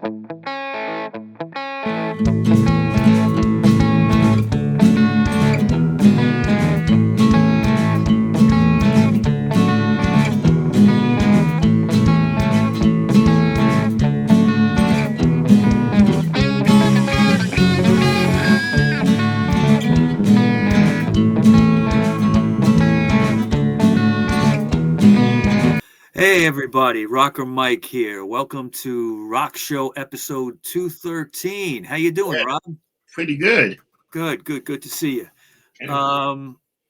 Hey everybody, Rocker Mike here. Welcome to Rockshow episode 213. How you doing, Yeah, Rob? pretty good. Good to see you.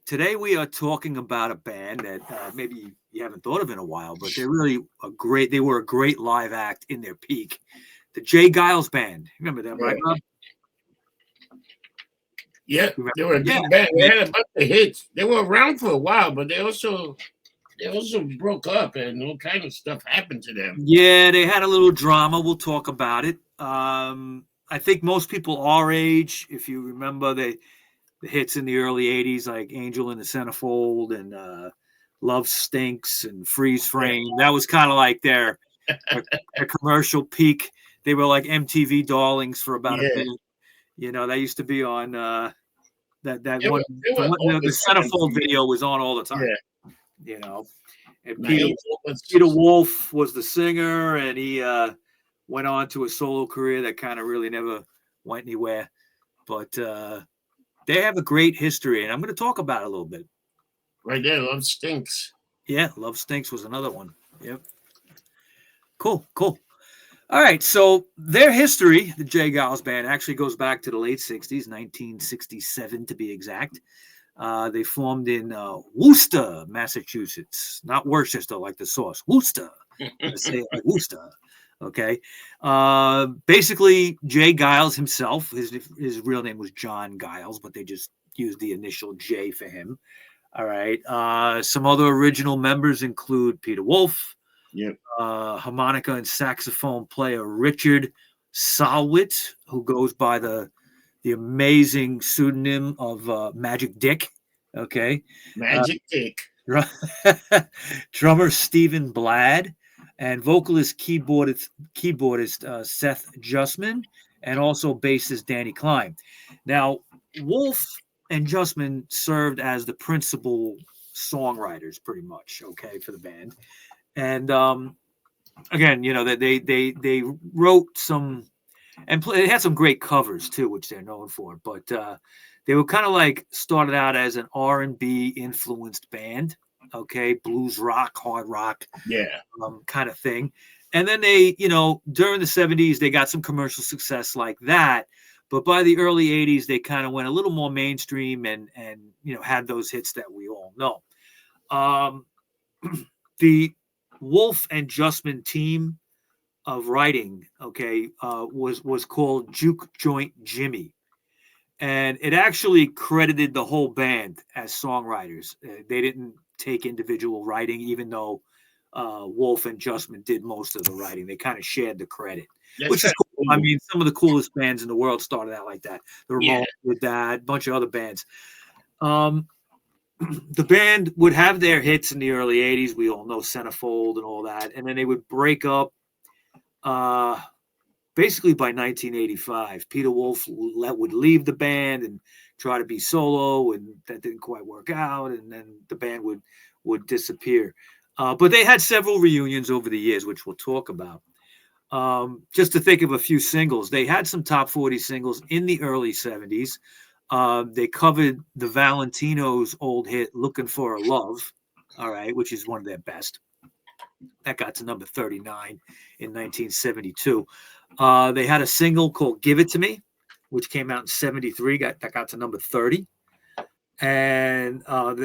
Today we are talking about a band that maybe you haven't thought of in a while, but they're really they were a great live act in their peak. The J Geils Band. Remember them, right, Rob? Yeah, they were a big band. They had a bunch of hits. They were around for a while, but they also broke up and all kind of stuff happened to them. Yeah, they had a little drama. We'll talk about it. I think most people our age, if you remember the hits in the early 80s, like Angel in the Centerfold and Love Stinks and Freeze Frame, that was kind of like their commercial peak. They were like MTV darlings for about a bit. You know, that used to be on the Centerfold video was on all the time. Yeah. You know, and Peter Wolf was the singer, and he went on to a solo career that kind of really never went anywhere. But they have a great history, and I'm going to talk about it a little bit. Right there, Love Stinks. Yeah, Love Stinks was another one. Yep. Cool. All right, so their history, the J Geils Band, actually goes back to the late 60s, 1967 to be exact. They formed in Worcester, Massachusetts, not Worcester like the sauce. Worcester. I say it like Worcester. Okay. Basically, J Geils himself, his real name was John Geils, but they just used the initial J for him. All right. Some other original members include Peter Wolf, harmonica and saxophone player Richard Salwitz, who goes by the amazing pseudonym of Magic Dick. Okay. Magic Dick. Drummer Stephen Blad, and vocalist keyboardist Seth Justman, and also bassist Danny Klein. Now, Wolf and Justman served as the principal songwriters pretty much, okay, for the band. And again, you know, that they wrote some and they had some great covers too, which they're known for. But they were kind of like started out as an R&B influenced band, okay, blues rock, hard rock, kind of thing. And then they, you know, during the 70s, they got some commercial success like that. But by the early 80s, they kind of went a little more mainstream and you know, had those hits that we all know. The Wolf and Justman team of writing, okay, was called Juke Joint Jimmy, and it actually credited the whole band as songwriters. They didn't take individual writing, even though Wolf and Justman did most of the writing. They kind of shared the credit, which is cool. I mean, some of the coolest bands in the world started out like that. The Ramones did that, a bunch of other bands. The band would have their hits in the early 80s. We all know Centerfold and all that. And then they would break up basically by 1985. Peter Wolf would leave the band and try to be solo, and that didn't quite work out. And then the band would disappear. But they had several reunions over the years, which we'll talk about. Just to think of a few singles, they had some top 40 singles in the early 70s. They covered the Valentino's old hit "Looking for a Love," all right, which is one of their best. That got to number 39 in 1972. They had a single called "Give It to Me," which came out in 73. That got to number 30. And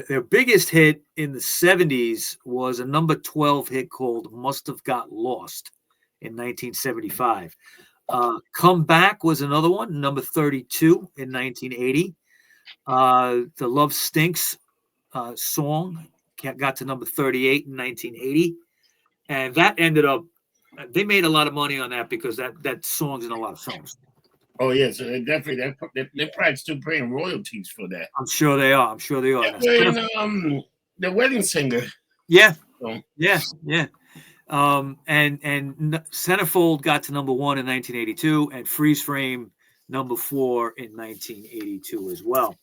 their biggest hit in the 70s was a number 12 hit called "Must Have Got Lost" in 1975. Come Back was another one, number 32 in 1980. The Love Stinks song got to number 38 in 1980. And that ended up, they made a lot of money on that because that song's in a lot of films. Oh, yeah. So they're probably still paying royalties for that. I'm sure they are. They're playing, The Wedding Singer. Yeah. So. Yeah. And Centerfold got to number 1 in 1982, and Freeze Frame number 4 in 1982 as well.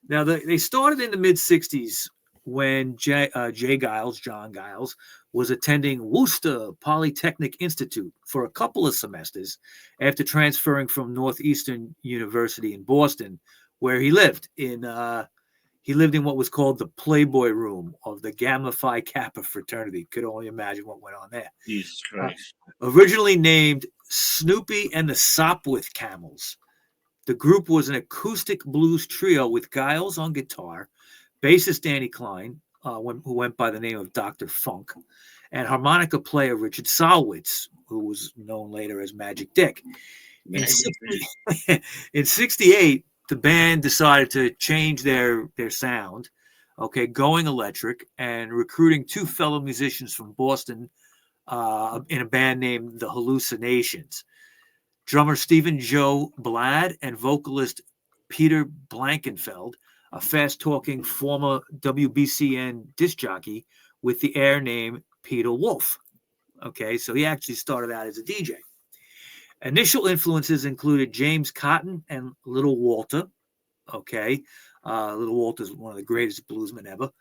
Now they started in the mid '60s when J Geils, John Geils, was attending Worcester Polytechnic Institute for a couple of semesters after transferring from Northeastern University in Boston, where he lived in what was called the Playboy Room of the Gamma Phi Kappa fraternity. Could only imagine what went on there. Jesus Christ. Originally named Snoopy and the Sopwith Camels, the group was an acoustic blues trio with Geils on guitar, bassist Danny Klein, who went by the name of Dr. Funk, and harmonica player Richard Salwitz, who was known later as Magic Dick. In '68, the band decided to change their sound, going electric and recruiting 2 fellow musicians from Boston in a band named the Hallucinations. Drummer Stephen Joe Blad and vocalist Peter Blankenfeld, a fast-talking former WBCN disc jockey with the air name Peter Wolf. Okay, so he actually started out as a DJ. Initial influences included James Cotton and Little Walter. Okay, Little Walter is one of the greatest bluesmen ever.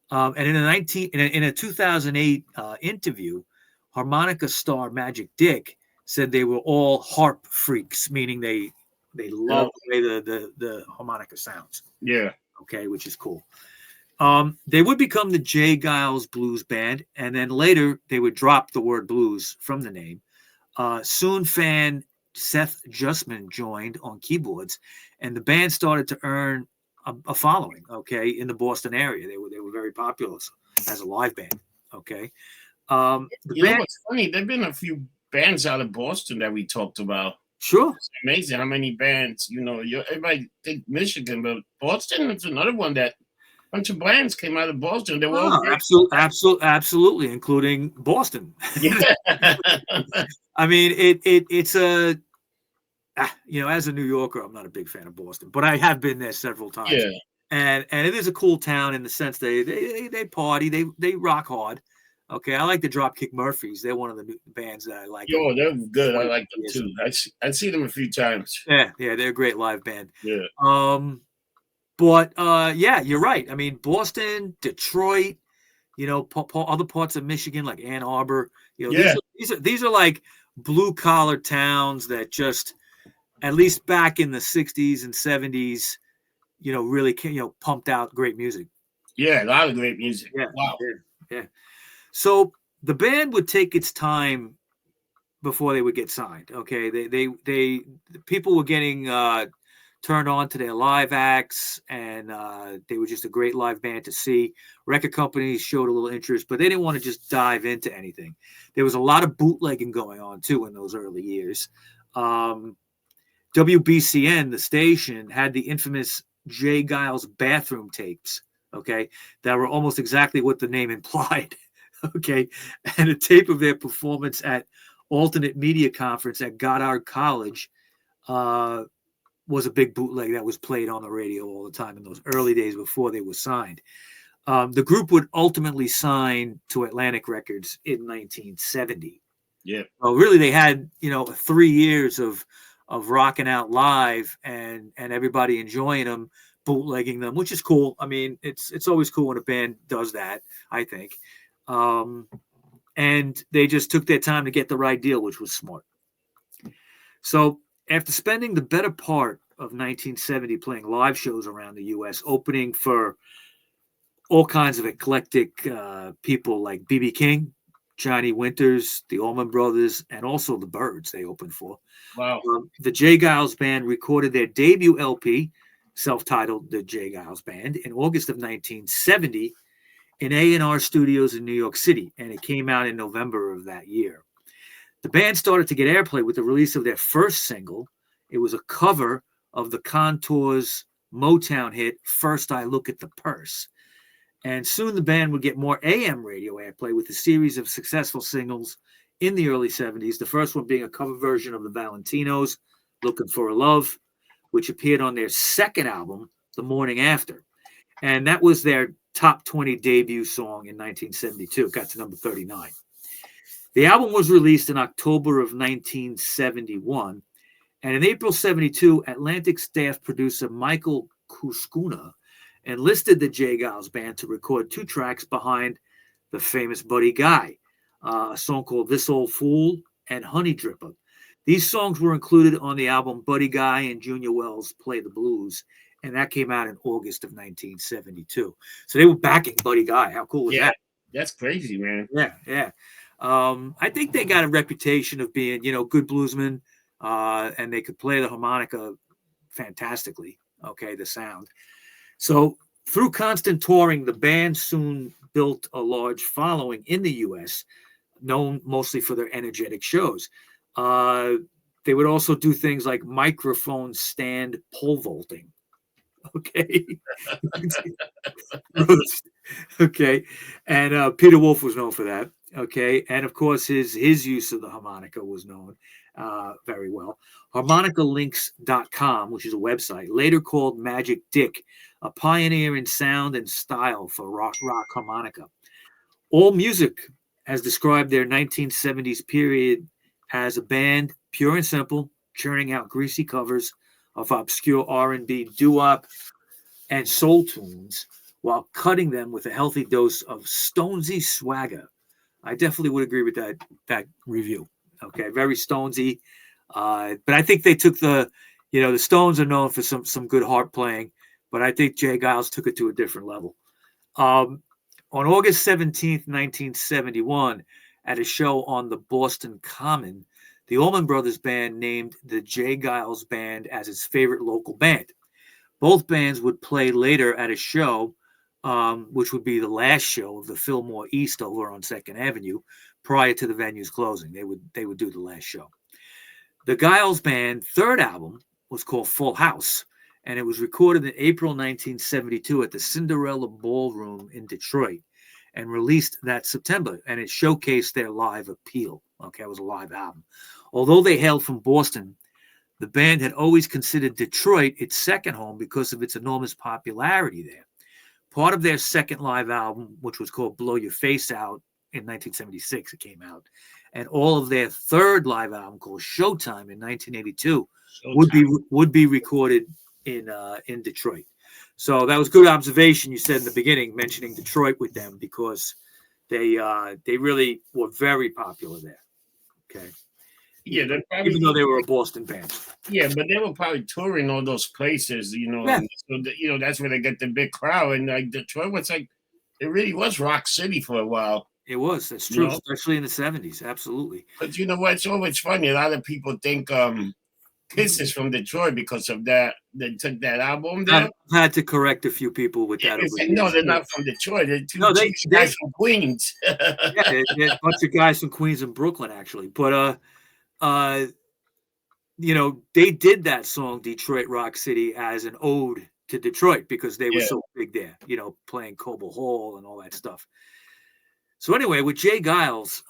And in a 2008 interview, harmonica star Magic Dick said they were all harp freaks, meaning they love the way the harmonica sounds. Yeah. Okay, which is cool. They would become the J Geils Blues Band, and then later they would drop the word blues from the name. Soon fan Seth Justman joined on keyboards, and the band started to earn a following, in the Boston area. They were very popular as a live band, The band, know what's funny? There have been a few bands out of Boston that we talked about. Sure. It's amazing how many bands, everybody think Michigan, but Boston is another one that a bunch of bands came out of Boston. They were all absolutely, including Boston. Yeah. I mean, it's a, as a New Yorker, I'm not a big fan of Boston, but I have been there several times. Yeah. And it is a cool town in the sense they party, they rock hard. Okay, I like the Dropkick Murphys. They're one of the new bands that I like. Yo, they're good. I like them too. I've seen them a few times. Yeah, they're a great live band. Yeah. But you're right. I mean, Boston, Detroit, other parts of Michigan like Ann Arbor. These are like blue collar towns that just, at least back in the '60s and '70s, really pumped out great music. Yeah, a lot of great music. Yeah, wow. Yeah. So the band would take its time before they would get signed. Okay, the people were getting turned on to their live acts, and they were just a great live band to see. Record companies showed a little interest, but they didn't want to just dive into anything. There was a lot of bootlegging going on too in those early years. WBCN, the station, had the infamous J Geils bathroom tapes. Okay, that were almost exactly what the name implied. Okay, and a tape of their performance at Alternate Media Conference at Goddard College was a big bootleg that was played on the radio all the time in those early days before they were signed. The group would ultimately sign to Atlantic Records in 1970. Yeah. Well, really, they had 3 years of rocking out live and everybody enjoying them, bootlegging them, which is cool. I mean, it's always cool when a band does that, I think. And they just took their time to get the right deal, which was smart. So after spending the better part of 1970 playing live shows around the U.S., opening for all kinds of eclectic people like B.B. King, Johnny Winters, the Allman Brothers, and also the Byrds they opened for. Wow. The J Geils Band recorded their debut LP, self-titled The J Geils Band, in August of 1970 in A&R Studios in New York City, and it came out in November of that year. The band started to get airplay with the release of their first single. It was a cover of the Contours' Motown hit, First I Look at the Purse. And soon the band would get more AM radio airplay with a series of successful singles in the early 70s, the first one being a cover version of the Valentinos, Looking for a Love, which appeared on their second album, The Morning After. And that was their top 20 debut song in 1972. It got to number 39. The album was released in October of 1971, and in April 72, Atlantic staff producer Michael Kuskuna enlisted the J Geils Band to record 2 tracks behind the famous Buddy Guy, a song called This Old Fool and Honey Dripper. These songs were included on the album Buddy Guy and Junior Wells Play the Blues, and that came out in August of 1972. So they were backing Buddy Guy. How cool was that? That's crazy, man. Yeah. I think they got a reputation of being, good bluesmen, and they could play the harmonica fantastically. Okay, the sound. So through constant touring, the band soon built a large following in the U.S., known mostly for their energetic shows. They would also do things like microphone stand pole vaulting. Okay. Okay. And Peter Wolf was known for that. Okay. And of course, his use of the harmonica was known very well. HarmonicaLinks.com, which is a website, later called Magic Dick, a pioneer in sound and style for rock harmonica. All Music has described their 1970s period as a band pure and simple, churning out greasy covers of obscure R&B, doo-wop, and soul tunes while cutting them with a healthy dose of Stonesy swagger. I definitely would agree with that review. Okay, very Stonesy. But I think they took the Stones are known for some good harp playing, but I think J Geils took it to a different level. On August 17th, 1971, at a show on the Boston Common, the Allman Brothers Band named the J Geils Band as its favorite local band. Both bands would play later at a show, which would be the last show of the Fillmore East over on 2nd Avenue, prior to the venue's closing. They would do the last show. The Geils Band third album was called Full House, and it was recorded in April 1972 at the Cinderella Ballroom in Detroit and released that September, and it showcased their live appeal. Okay, it was a live album. Although they hailed from Boston, the band had always considered Detroit its second home because of its enormous popularity there. Part of their second live album, which was called Blow Your Face Out in 1976, it came out, and all of their third live album called Showtime in 1982 would be recorded in Detroit. So that was good observation you said in the beginning, mentioning Detroit with them, because they really were very popular there. Okay. Yeah, even though they were a Boston band. Yeah, but they were probably touring all those places, Yeah. And so that's where they get the big crowd. And like Detroit was it really was Rock City for a while. It was. That's true, especially in the 70s. Absolutely. But you know what? It's always funny. A lot of people think Kiss is from Detroit because of that. They took that album there. I've had to correct a few people with that. No, they're not from Detroit. They're two guys from Queens. Yeah, they're a bunch of guys from Queens and Brooklyn, actually. But they did that song Detroit Rock City as an ode to Detroit because they were so big there, playing Cobo Hall and all that stuff. So anyway, with J Geils,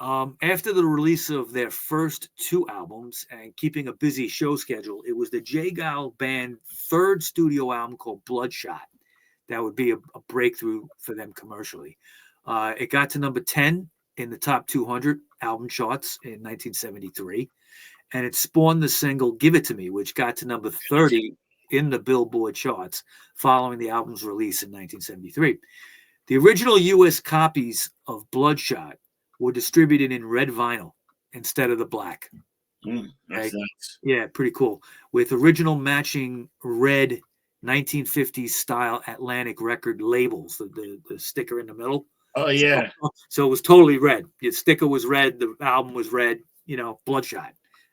after the release of their first 2 albums and keeping a busy show schedule, it was the J Geils Band third studio album called Bloodshot that would be a breakthrough for them commercially. It got to number 10 in the top 200 album charts in 1973, and it spawned the single Give It To Me, which got to number 30 in the Billboard charts following the album's release in 1973. The original U.S. copies of Bloodshot were distributed in red vinyl instead of the black. That's nice. Yeah, pretty cool. With original matching red 1950s style Atlantic record labels, the sticker in the middle. Oh, yeah. So it was totally red. The sticker was red. The album was red, Bloodshot.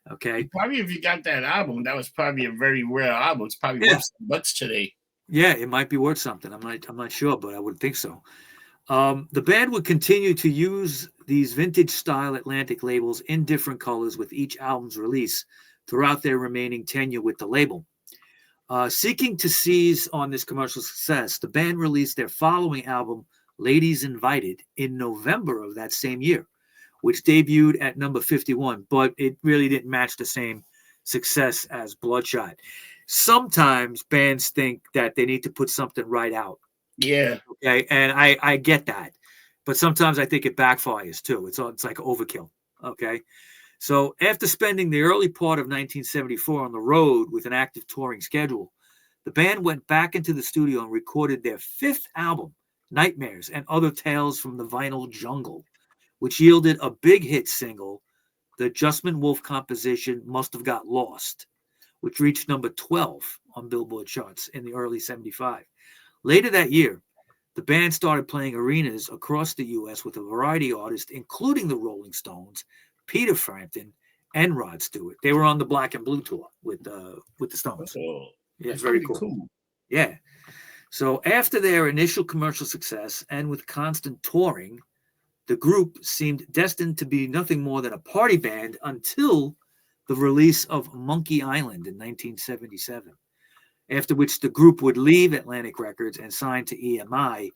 Okay. Probably if you got that album, that was probably a very rare album. It's probably worth some bucks today. Yeah, it might be worth something. I'm not sure, but I would think so. The band would continue to use these vintage style Atlantic labels in different colors with each album's release throughout their remaining tenure with the label. Seeking to seize on this commercial success, the band released their following album, Ladies Invited, in November of that same year, which debuted at number 51, but it really didn't match the same success as Bloodshot. Sometimes bands think that they need to put something right out. Yeah. Okay. And I get that. But sometimes I think it backfires too. It's like overkill. Okay. So after spending the early part of 1974 on the road with an active touring schedule, the band went back into the studio and recorded their fifth album, Nightmares and Other Tales from the Vinyl Jungle, which yielded a big hit single, the Justman Wolf composition Must Have Got Lost, which reached number 12 on Billboard charts in the early 75. Later that year, the band started playing arenas across the U.S. with a variety of artists, including the Rolling Stones, Peter Frampton, and Rod Stewart. They were on the Black and Blue tour with the Stones. Oh, yeah, very cool. Yeah. So after their initial commercial success and with constant touring, the group seemed destined to be nothing more than a party band until the release of Monkey Island in 1977, after which the group would leave Atlantic Records and sign to EMI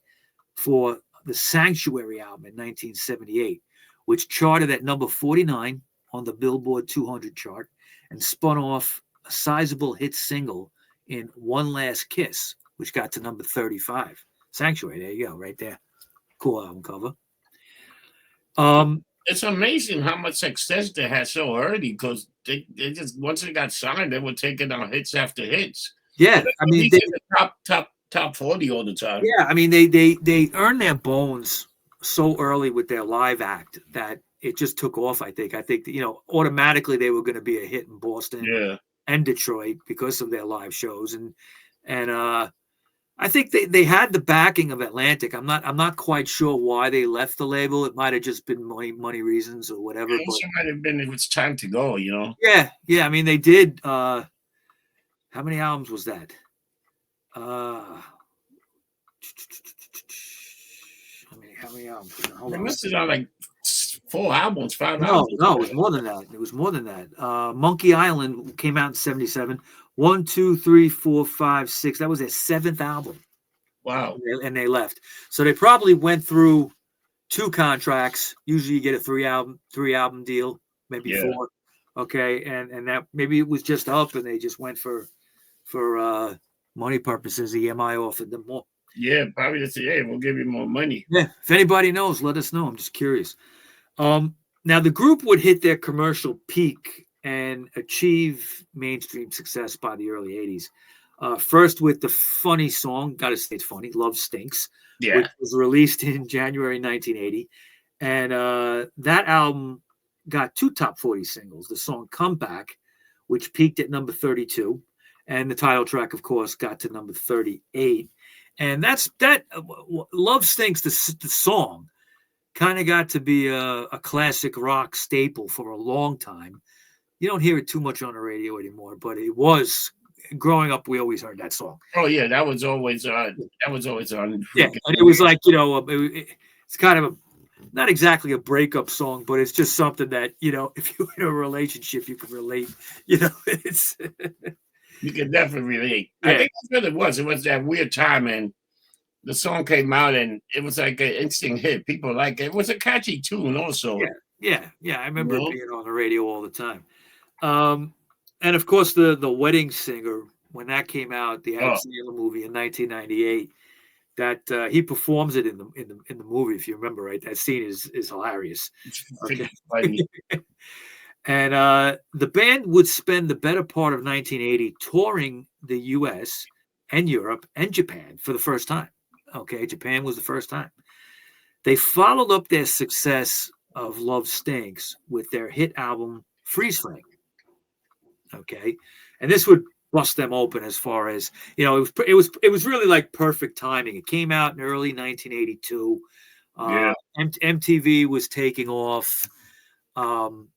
for the Sanctuary album in 1978, which charted at number 49 on the Billboard 200 chart and spun off a sizable hit single in One Last Kiss, which got to number 35. Sanctuary, there you go, right there. Cool album cover. It's amazing how much success they had so early, because they just, once they got signed, they were taking out hits after hits. Yeah, I mean, they, the top 40 all the time. Yeah, I mean, they earned their bones so early with their live act that it just took off. I think automatically they were going to be a hit in Boston and Detroit because of their live shows, and I think they had the backing of Atlantic. I'm not quite sure why they left the label. It might have just been money reasons or whatever. It also might have been, it was time to go, Yeah. I mean, they did. How many albums was that? How many albums? They must have done like 4 albums, 5 albums. No, it was more than that. It was more than that. Monkey Island came out in 77. 1, 2, 3, 4, 5, 6. That was their 7th album. Wow. And they left. So they probably went through 2 contracts. Usually you get a 3 album deal, maybe 4. Okay. And that maybe it was just up and they just went for money purposes. EMI offered them more. Yeah, probably just say, hey, we'll give you more money. Yeah. If anybody knows, let us know. I'm just curious. Now the group would hit their commercial peak and achieve mainstream success by the early 80s. First with the funny song, gotta say it's funny, Love Stinks, which was released in January 1980. And that album got 2 top 40 singles. The song Comeback, which peaked at number 32, and the title track, of course, got to number 38. And that Love Stinks, the song, kind of got to be a classic rock staple for a long time. You don't hear it too much on the radio anymore, but it was, growing up, we always heard that song. Oh yeah, that was always on. That was always on. Yeah, and it was like, it's kind of not exactly a breakup song, but it's just something that, if you're in a relationship, you can relate. It's you can definitely relate. Yeah. I think that's what it was. It was that weird time, and the song came out, and it was like an instant hit. People like it. It was a catchy tune, also. Yeah. I remember it being on the radio all the time. And of course, the Wedding Singer, when that came out, the Adam Sandler movie in 1998, that he performs it in the movie. If you remember, right, that scene is hilarious. Okay. And the band would spend the better part of 1980 touring the U.S. and Europe and Japan for the first time. Okay, Japan was the first time. They followed up their success of Love Stinks with their hit album Freeze Frame. Okay, and this would bust them open as far as, it was really like perfect timing. It came out in early 1982. MTV was taking off. The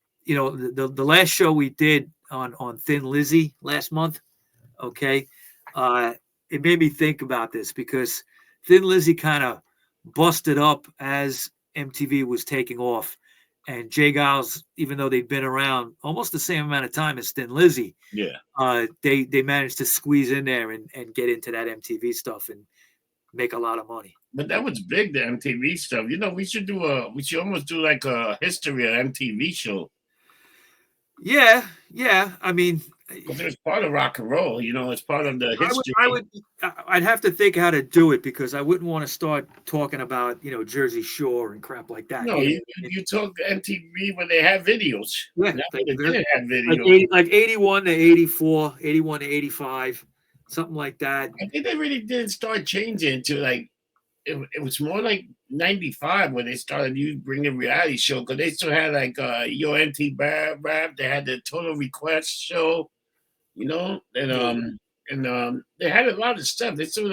last show we did on Thin Lizzy last month, okay, it made me think about this because Thin Lizzy kind of busted up as MTV was taking off. And J Geils, even though they'd been around almost the same amount of time as Thin Lizzy, they managed to squeeze in there and get into that MTV stuff and make a lot of money. But that was big, the MTV stuff. We should almost do like a history of MTV show. Yeah. I mean, Because it was part of rock and roll, you know, it's part of the history. I'd have to think how to do it because I wouldn't want to start talking about, you know, Jersey Shore and crap like that. No, you talk MTV when they have videos. Yeah, they didn't have videos. Like 81 to 84, 81 to 85, something like that. I think they really did start changing to like, it was more like 95 when they started bringing reality show, because they still had like Yo MTV Rap, they had the Total Request show, you know, and they had a lot of stuff. They still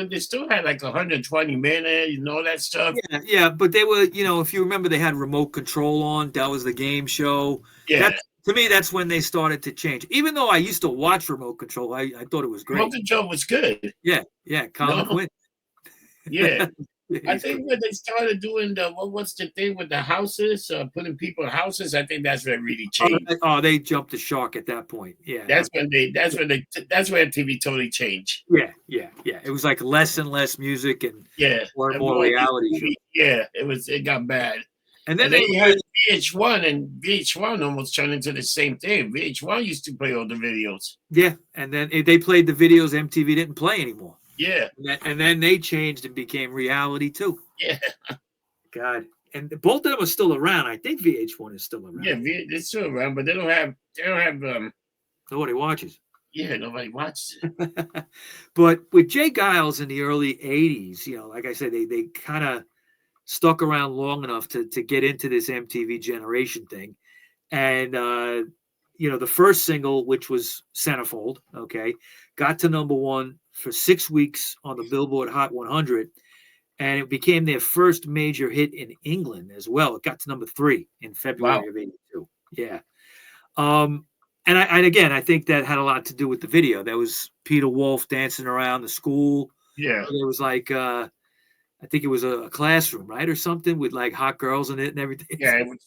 had like 120 minutes, you know, that stuff. Yeah, but they were, you know, if you remember, they had remote control on. That was the game show. Yeah. To me, that's when they started to change. Even though I used to watch remote control, I thought it was great. Remote control was good. Yeah, Colin Quinn. Yeah. I think when they started doing what's the thing with the houses, putting people in houses, I think that's when it really changed. Oh, they jumped the shark at that point. Yeah, that's when MTV totally changed. Yeah. It was like less and less music and more reality show. Yeah, it got bad. And then they had VH1, and VH1 almost turned into the same thing. VH1 used to play all the videos. Yeah, and then they played the videos MTV didn't play anymore. Yeah. And then they changed and became reality too. Yeah. God. And both of them are still around. I think VH1 is still around. Yeah, they're still around, but they don't have nobody watches. Yeah, nobody watches it. But with J Geils in the early 80s, you know, like I said, they kind of stuck around long enough to get into this MTV generation thing. And you know, the first single, which was Centerfold, okay, got to '1 for 6 weeks on the Billboard Hot 100, and it became their first major hit in England as well. It got to #3 in February of '82. Yeah. And again, I think that had a lot to do with the video. There was Peter Wolf dancing around the school. Yeah. There was like, I think it was a classroom, right, or something with like hot girls in it and everything. Yeah, it was.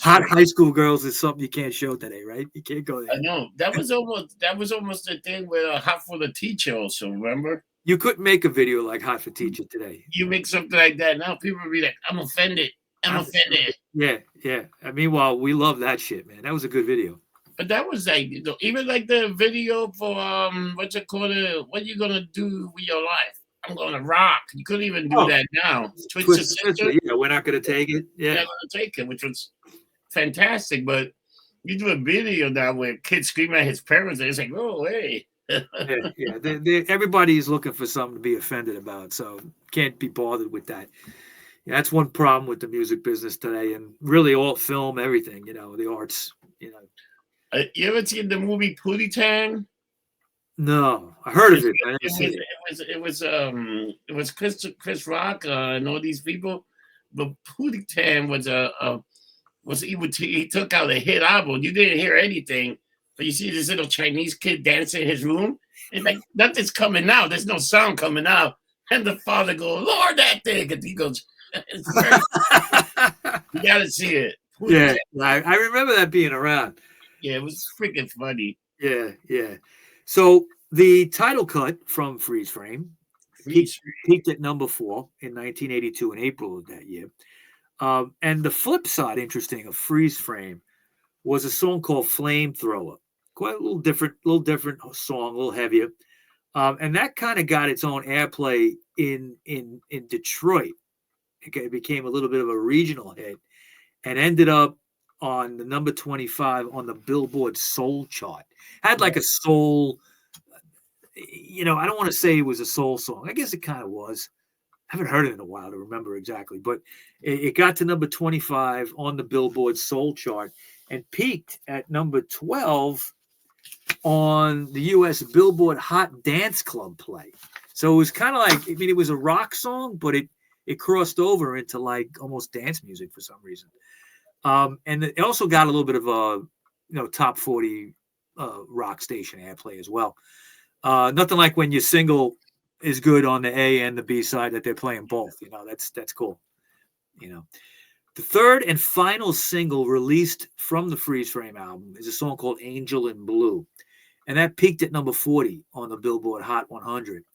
Hot high school girls is something you can't show today, right? You can't go there. I know that was almost the thing with Hot for the Teacher. Also, remember? You couldn't make a video like Hot for Teacher today. You make something like that now, people will be like, "I'm offended. I'm offended." Yeah. And meanwhile, we love that shit, man. That was a good video. But that was like, you know, even like the video for what you gonna do with your life? I'm gonna rock. You couldn't even do that now. Twist Sister. Yeah, we're not gonna take it. Yeah, we're not gonna take it, which was fantastic. But you do a video now where kids scream at his parents, and it's like, oh, hey. Yeah. Everybody's looking for something to be offended about, so can't be bothered with that. Yeah, that's one problem with the music business today, and really all film, everything. You know, the arts. You know. You ever seen the movie Pootie Tang? No, I heard of it. It was Chris Rock and all these people, but Pootie Tang he took out a hit album. You didn't hear anything, but you see this little Chinese kid dancing in his room, and like nothing's coming out. There's no sound coming out, and the father goes, "Lord, that thing," and he goes, "You gotta see it." Yeah, I remember that being around. Yeah, it was freaking funny. Yeah. So the title cut from Freeze Frame peaked at #4 in 1982 in April of that year. And the flip side, interesting, of Freeze Frame was a song called Flamethrower. Quite a little different song, a little heavier. And that kind of got its own airplay in Detroit. It became a little bit of a regional hit and ended up on the number 25 on the Billboard Soul chart. Had like a soul, you know, I don't want to say it was a soul song. I guess it kind of was. I haven't heard it in a while to remember exactly, but it got to number 25 on the Billboard Soul chart and peaked at number 12 on the U.S. Billboard Hot Dance Club play. So it was kind of like, I mean, it was a rock song, but it crossed over into like almost dance music for some reason. And it also got a little bit of a, top 40 rock station airplay as well. Nothing like when your single is good on the A and the B side that they're playing both. You know, that's cool. You know, the third and final single released from the Freeze Frame album is a song called Angel in Blue. And that peaked at number 40 on the Billboard Hot 100.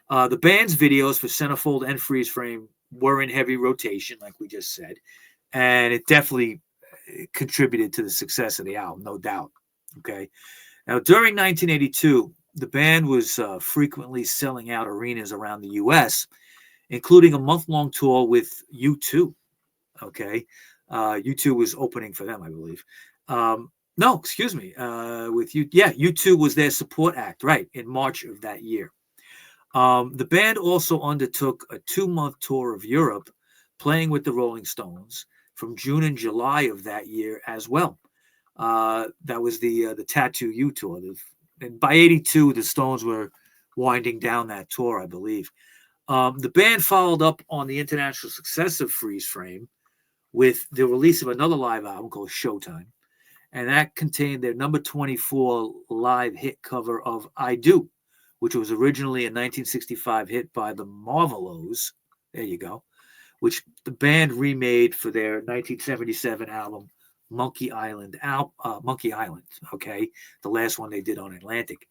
The band's videos for Centerfold and Freeze Frame were in heavy rotation, like we just said. And it definitely contributed to the success of the album, no doubt. Okay. Now, during 1982, the band was frequently selling out arenas around the U.S., including a month-long tour with U2. Okay, U2 was opening for them, I believe. No, excuse me. With you, yeah, U2 was their support act, right, in March of that year. The band also undertook a 2-month tour of Europe, playing with the Rolling Stones from June and July of that year as well. That was the Tattoo You tour. And by 82, the Stones were winding down that tour, I believe. The band followed up on the international success of Freeze Frame with the release of another live album called Showtime. And that contained their number 24 live hit cover of I Do, which was originally a 1965 hit by the Marvelows. There you go. Which the band remade for their 1977 album Monkey Island. Monkey Island, okay, the last one they did on Atlantic.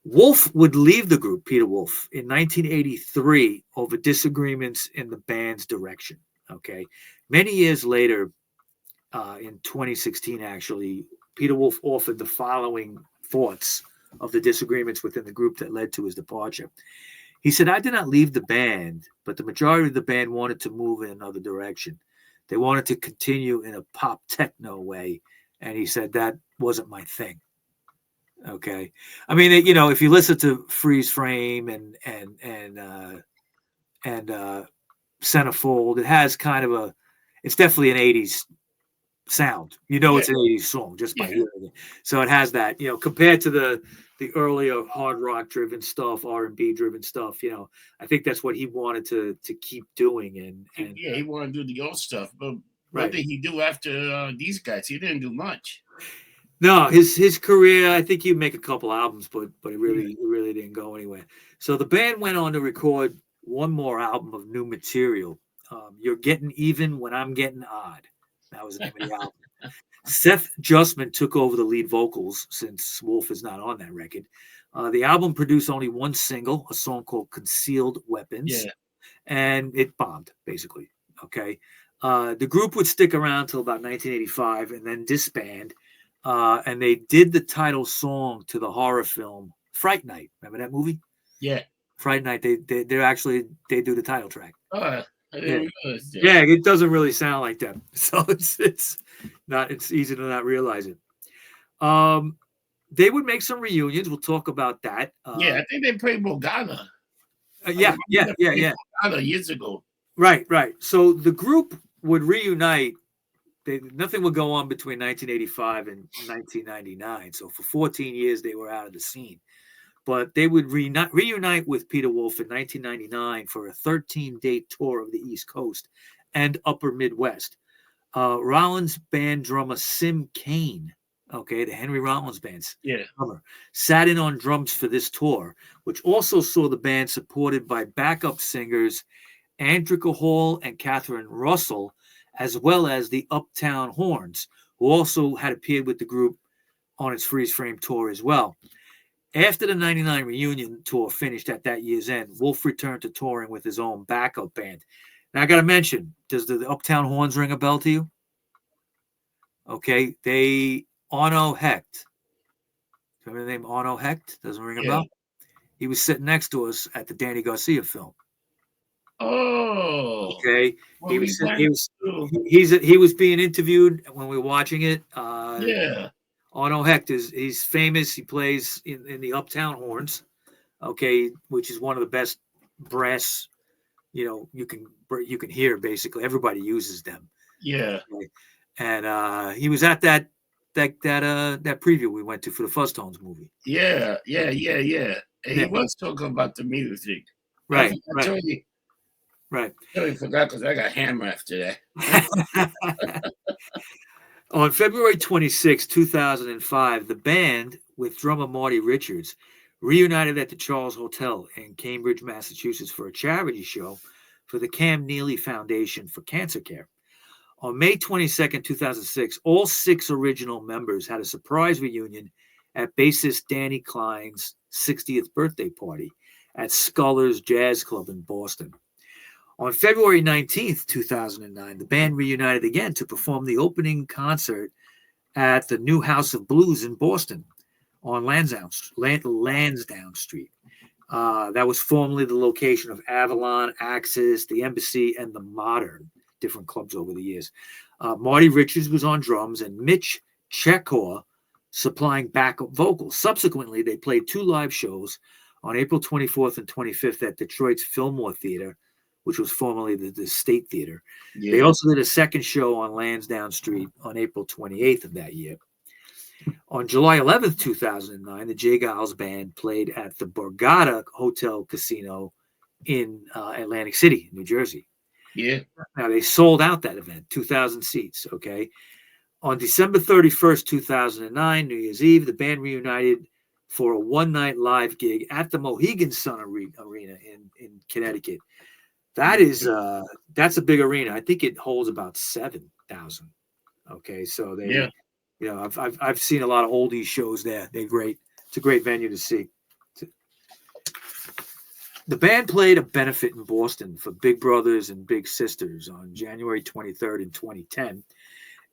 Wolf would leave the group, Peter Wolf, in 1983 over disagreements in the band's direction. Okay, many years later, in 2016, actually, Peter Wolf offered the following thoughts of the disagreements within the group that led to his departure. He said, "I did not leave the band, but the majority of the band wanted to move in another direction. They wanted to continue in a pop techno way, and he said that wasn't my thing." Okay, I mean, if you listen to Freeze Frame and Centerfold, it has kind of it's definitely an '80s sound. Yeah, It's an '80s song just by yeah. hearing it. So it has that, compared to the earlier hard rock driven stuff, R&B driven stuff. I think that's what he wanted to keep doing. And Yeah, he wanted to do the old stuff, but what right. did he do after these guys? He didn't do much. No, his career, I think he'd make a couple albums, but it Yeah. really didn't go anywhere. So the band went on to record one more album of new material. You're Getting Even When I'm Getting Odd. That was the name of the album. Seth Justman took over the lead vocals since Wolf is not on that record. The album produced only one single, a song called Concealed Weapons, Yeah. and it bombed, basically. Okay. The group would stick around till about 1985 and then disband. And they did the title song to the horror film Fright Night. Remember that movie? Yeah. Fright Night. They do the title track. Oh, I didn't realize that. Yeah, it doesn't really sound like them. So it's easy to not realize it. They would make some reunions. We'll talk about that. Yeah, I think they played Morgana. Yeah. Morgana years ago. Right. So the group would reunite. Nothing would go on between 1985 and 1999. So for 14 years, they were out of the scene. But they would reunite with Peter Wolf in 1999 for a 13-date tour of the East Coast and Upper Midwest. Rollins band drummer Sim Kane, okay, the Henry Rollins band's drummer, sat in on drums for this tour, which also saw the band supported by backup singers Andrika Hall and Catherine Russell, as well as the Uptown Horns, who also had appeared with the group on its Freeze Frame tour as well. After the 99 reunion tour finished at that year's end, Wolf returned to touring with his own backup band. Now, I got to mention, does the Uptown Horns ring a bell to you? Okay, Arno Hecht. Remember the name Arno Hecht? Doesn't ring a bell? He was sitting next to us at the Danny Garcia film. Oh, okay. He was being interviewed when we were watching it. Arno Hecht he's famous. He plays in the Uptown Horns, okay, which is one of the best brass, you can hear. Basically, everybody uses them. Yeah. Okay? And he was at that preview we went to for the Fuzztones movie. Yeah. And he was talking about the music. Right. I totally forgot because I got hammer after that. On February 26, 2005, the band, with drummer Marty Richards, reunited at the Charles Hotel in Cambridge, Massachusetts for a charity show for the Cam Neely Foundation for Cancer Care. On May 22, 2006, all 6 original members had a surprise reunion at bassist Danny Klein's 60th birthday party at Sculler's Jazz Club in Boston. On February 19th, 2009, the band reunited again to perform the opening concert at the New House of Blues in Boston on Lansdowne Street. That was formerly the location of Avalon, Axis, the Embassy, and the Modern, different clubs over the years. Marty Richards was on drums, and Mitch Chekor supplying backup vocals. Subsequently, they played 2 live shows on April 24th and 25th at Detroit's Fillmore Theater, which was formerly the State Theater. Yeah. They also did a second show on Lansdowne Street on April 28th of that year. On July 11th, 2009, the J Geils Band played at the Borgata Hotel Casino in Atlantic City, New Jersey. Yeah. Now, they sold out that event, 2,000 seats, okay? On December 31st, 2009, New Year's Eve, the band reunited for a one-night live gig at the Mohegan Sun Arena in Connecticut. That's a big arena. I think it holds about 7,000. Okay, so they, I've seen a lot of oldies shows there. They're great. It's a great venue to see. The band played a benefit in Boston for Big Brothers and Big Sisters on January 23rd in 2010.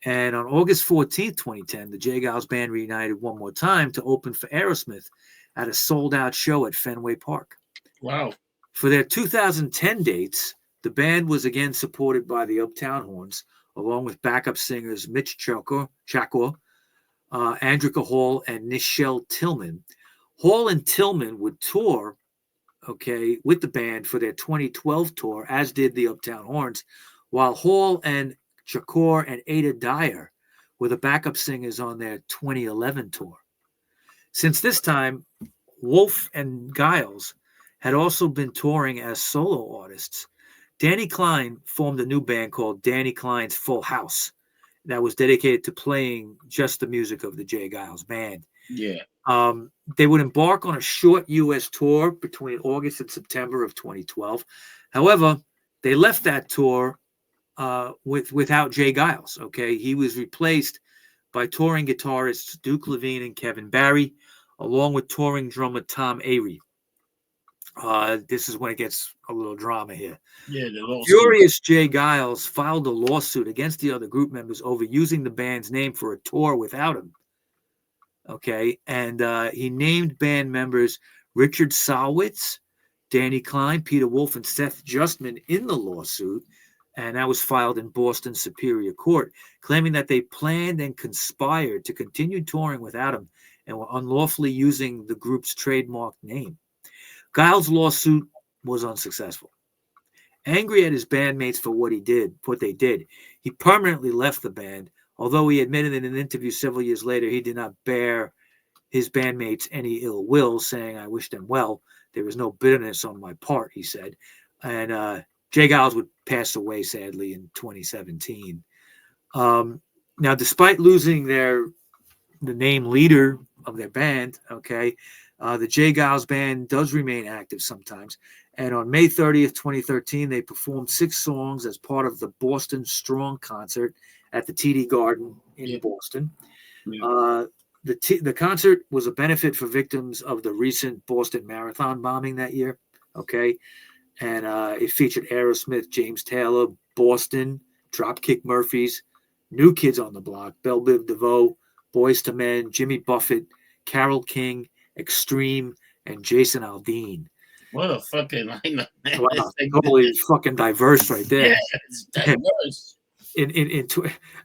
And on August 14th, 2010, the J Geils Band reunited one more time to open for Aerosmith at a sold-out show at Fenway Park. Wow. For their 2010 dates, the band was again supported by the Uptown Horns, along with backup singers Mitch Chekor, Andrika Hall, and Nichelle Tillman. Hall and Tillman would tour, with the band for their 2012 tour, as did the Uptown Horns, while Hall and Chekor and Ada Dyer were the backup singers on their 2011 tour. Since this time, Wolf and Geils had also been touring as solo artists. Danny Klein formed a new band called Danny Klein's Full House that was dedicated to playing just the music of the J Geils Band. Yeah. They would embark on a short U.S. tour between August and September of 2012. However, they left that tour without J Geils. He was replaced by touring guitarists Duke Levine and Kevin Barry, along with touring drummer Tom Arey. This is when it gets a little drama here. Yeah, Furious J Geils filed a lawsuit against the other group members over using the band's name for a tour without him. And he named band members Richard Salwitz, Danny Klein, Peter Wolf, and Seth Justman in the lawsuit, and that was filed in Boston Superior Court, claiming that they planned and conspired to continue touring without him and were unlawfully using the group's trademark name. Geils' lawsuit was unsuccessful. Angry at his bandmates for what they did, he permanently left the band, although he admitted in an interview several years later he did not bear his bandmates any ill will, saying, "I wish them well. There was no bitterness on my part," he said. And J Geils would pass away, sadly, in 2017. Now, despite losing the name leader of their band, the J Geils Band does remain active sometimes. And on May 30th, 2013, they performed 6 songs as part of the Boston Strong concert at the TD Garden in Boston. Yeah. The concert was a benefit for victims of the recent Boston Marathon bombing that year. And it featured Aerosmith, James Taylor, Boston, Dropkick Murphys, New Kids on the Block, Belle Biv DeVoe, Boyz II Men, Jimmy Buffett, Carole King, Extreme, and Jason Aldean. What a fucking lineup, man. Wow, totally fucking diverse right there. Yeah, it's diverse.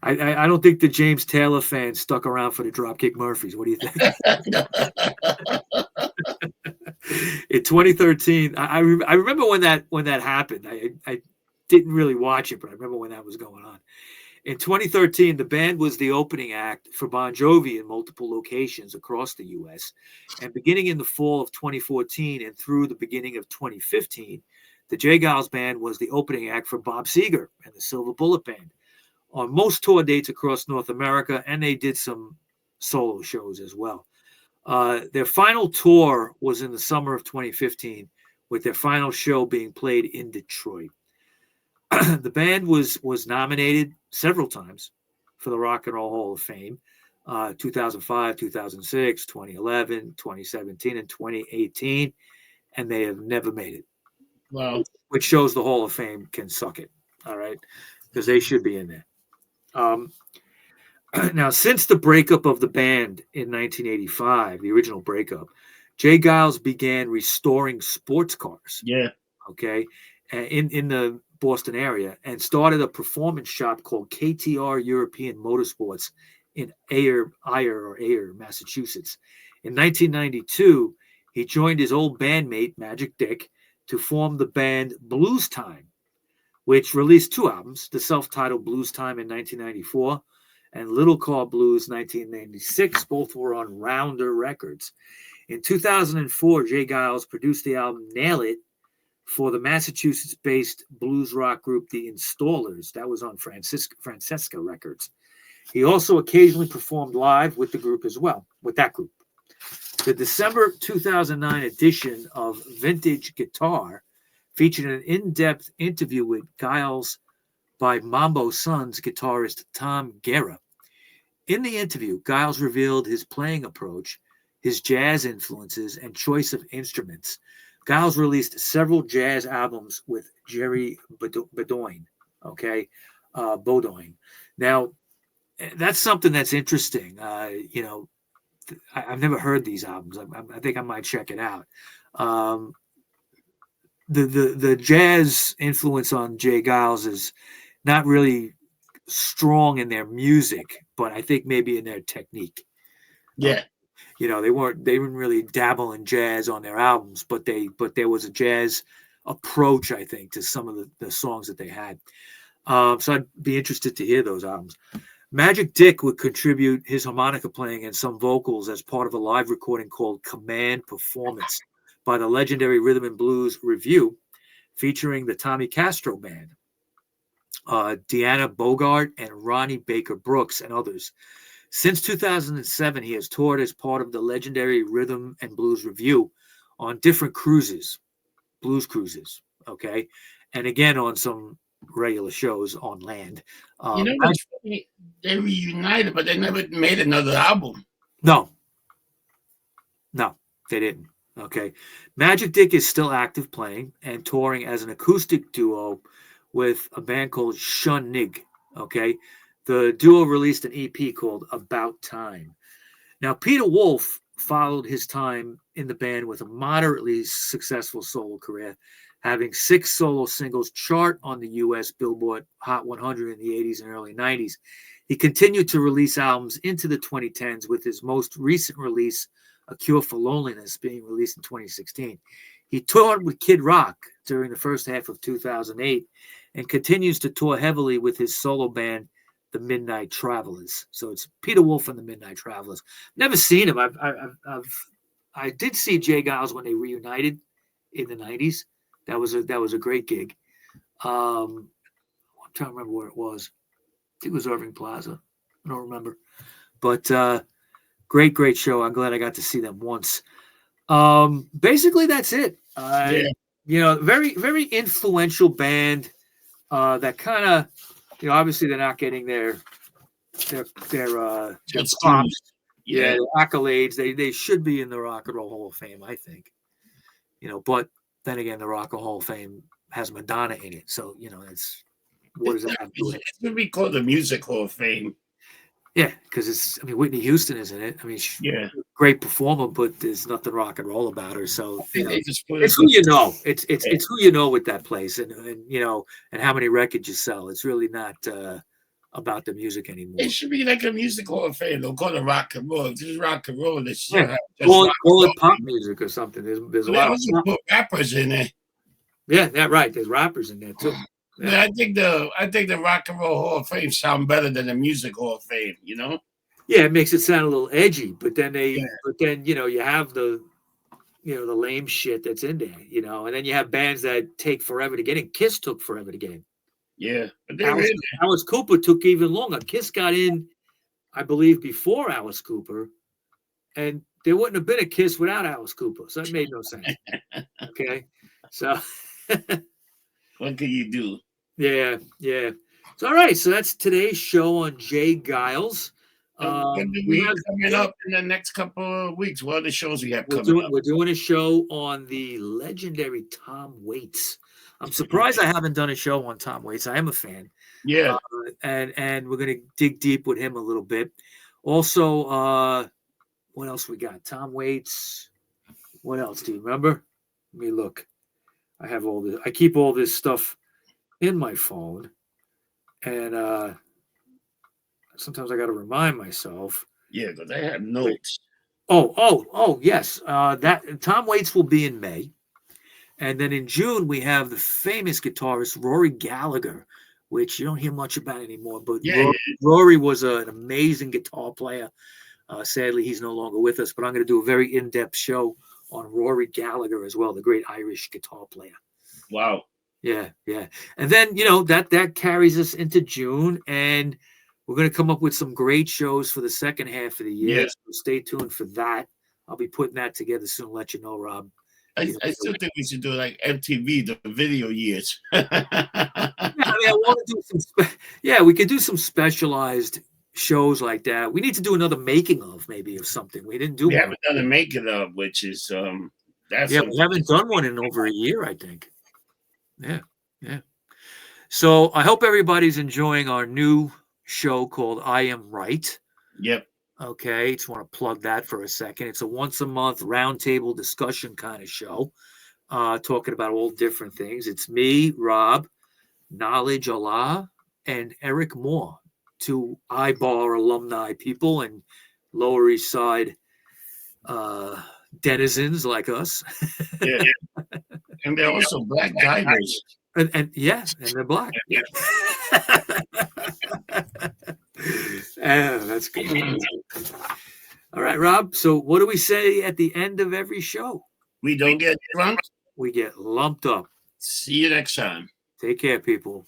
I don't think the James Taylor fans stuck around for the Dropkick Murphys. What do you think? In 2013, I remember when that happened. I didn't really watch it, but I remember when that was going on. In 2013, the band was the opening act for Bon Jovi in multiple locations across the U.S. And beginning in the fall of 2014 and through the beginning of 2015, the J Geils Band was the opening act for Bob Seger and the Silver Bullet Band on most tour dates across North America, and they did some solo shows as well. Their final tour was in the summer of 2015, with their final show being played in Detroit. The band was nominated several times for the Rock and Roll Hall of Fame, 2005, 2006, 2011, 2017, and 2018, and they have never made it. Wow. Which shows the Hall of Fame can suck it, all right, because they should be in there. Now, since the breakup of the band in 1985, the original breakup, J Geils began restoring sports cars. Yeah. Okay, in the Boston area, and started a performance shop called KTR European Motorsports in Ayer, Massachusetts. In 1992, he joined his old bandmate Magic Dick to form the band Blues Time, which released 2 albums: the self-titled Blues Time in 1994 and Little Car Blues 1996. Both were on Rounder Records. In 2004, J Geils produced the album Nail It for the Massachusetts-based blues rock group The Installers. That was on Francesca Records. He also occasionally performed live with the group as well, with that group. The December 2009 edition of Vintage Guitar featured an in-depth interview with Geils by Mambo Sons guitarist Tom Guerra. In the interview, Geils revealed his playing approach, his jazz influences, and choice of instruments. Geils released several jazz albums with Jerry Bedoin. Bodoin. Now, that's something that's interesting. I've never heard these albums. I think I might check it out. The jazz influence on J Geils is not really strong in their music, but I think maybe in their technique. Yeah. They didn't really dabble in jazz on their albums, but there was a jazz approach, I think, to some of the songs that they had. So I'd be interested to hear those albums. Magic Dick would contribute his harmonica playing and some vocals as part of a live recording called Command Performance by the legendary Rhythm and Blues Review, featuring the Tommy Castro Band, Deanna Bogart, and Ronnie Baker Brooks, and others. Since 2007, he has toured as part of the legendary Rhythm and Blues Review on different blues cruises, okay? And again, on some regular shows on land. What's funny? They reunited, but they never made another album. No, they didn't, okay? Magic Dick is still active playing and touring as an acoustic duo with a band called Shun Nig, okay? The duo released an EP called About Time. Now, Peter Wolf followed his time in the band with a moderately successful solo career, having 6 solo singles chart on the U.S. Billboard Hot 100 in the 80s and early 90s. He continued to release albums into the 2010s, with his most recent release, A Cure for Loneliness, being released in 2016. He toured with Kid Rock during the first half of 2008 and continues to tour heavily with his solo band, the Midnight Travelers. So it's Peter Wolf and the Midnight Travelers. Never seen him. I did see J Geils when they reunited in the 90s. That was a great gig. I'm trying to remember where it was. I think it was Irving Plaza. I don't remember. But great show. I'm glad I got to see them once. Basically, that's it. Very, very influential band that kind of, obviously they're not getting their props. Yeah, their accolades. They should be in the Rock and Roll Hall of Fame, I think. But then again, the Rock and Roll Hall of Fame has Madonna in it, so it's what does that have to do with it? It should be called the Music Hall of Fame. Yeah, because Whitney Houston is in it. She's a great performer, but there's nothing rock and roll about her. So it's who you know. It's who you know with that place, and how many records you sell. It's really not about the music anymore. It should be like a Music Hall of Fame. They'll call it rock and roll. If it's rock and roll, they should call it pop music or something. There's a lot of rappers in there. Yeah, right. There's rappers in there too. Yeah. I think the Rock and Roll Hall of Fame sound better than the Music Hall of Fame. Yeah, it makes it sound a little edgy, but then you have the lame shit that's in there, and then you have bands that take forever to get in. Kiss took forever to get in. Yeah, but Alice Cooper took even longer. Kiss got in, I believe, before Alice Cooper, and there wouldn't have been a Kiss without Alice Cooper, so it made no sense. Okay, so what can you do? Yeah. So all right, so that's today's show on J Geils. When do we coming up in the next couple of weeks? What are the shows we have coming up? We're doing a show on the legendary Tom Waits. I'm surprised I haven't done a show on Tom Waits. I am a fan. Yeah. And we're going to dig deep with him a little bit. Also, what else we got? Tom Waits. What else? Do you remember? Let me look. I have all this. I keep all this stuff in my phone. And sometimes I got to remind myself. Yeah, because I have notes. Oh, yes. That Tom Waits will be in May. And then in June, we have the famous guitarist Rory Gallagher, which you don't hear much about anymore. But Rory was an amazing guitar player. Sadly, he's no longer with us, but I'm going to do a very in-depth show on Rory Gallagher as well, the great Irish guitar player. Wow. Yeah. And then, that carries us into June, and we're going to come up with some great shows for the second half of the year. Yes. So stay tuned for that. I'll be putting that together soon. Let you know, Rob. I still think we should do like MTV, the video years. I want to do some. We could do some specialized shows like that. We need to do another making of maybe of something. We didn't do. We haven't done a making of, which is we haven't done one in over a year, I think. Yeah. So I hope everybody's enjoying our new show called I Am Right. Yep. Okay, just want to plug that for a second. It's a once a month roundtable discussion kind of show, talking about all different things. It's me, Rob, Knowledge Allah, and Eric Moore, two I-Bar alumni people and Lower East Side denizens like us. Yeah. And they're also black divers. And they're black. Yeah. That's good. All right, Rob. So what do we say at the end of every show? We don't get drunk. We get lumped up. See you next time. Take care, people.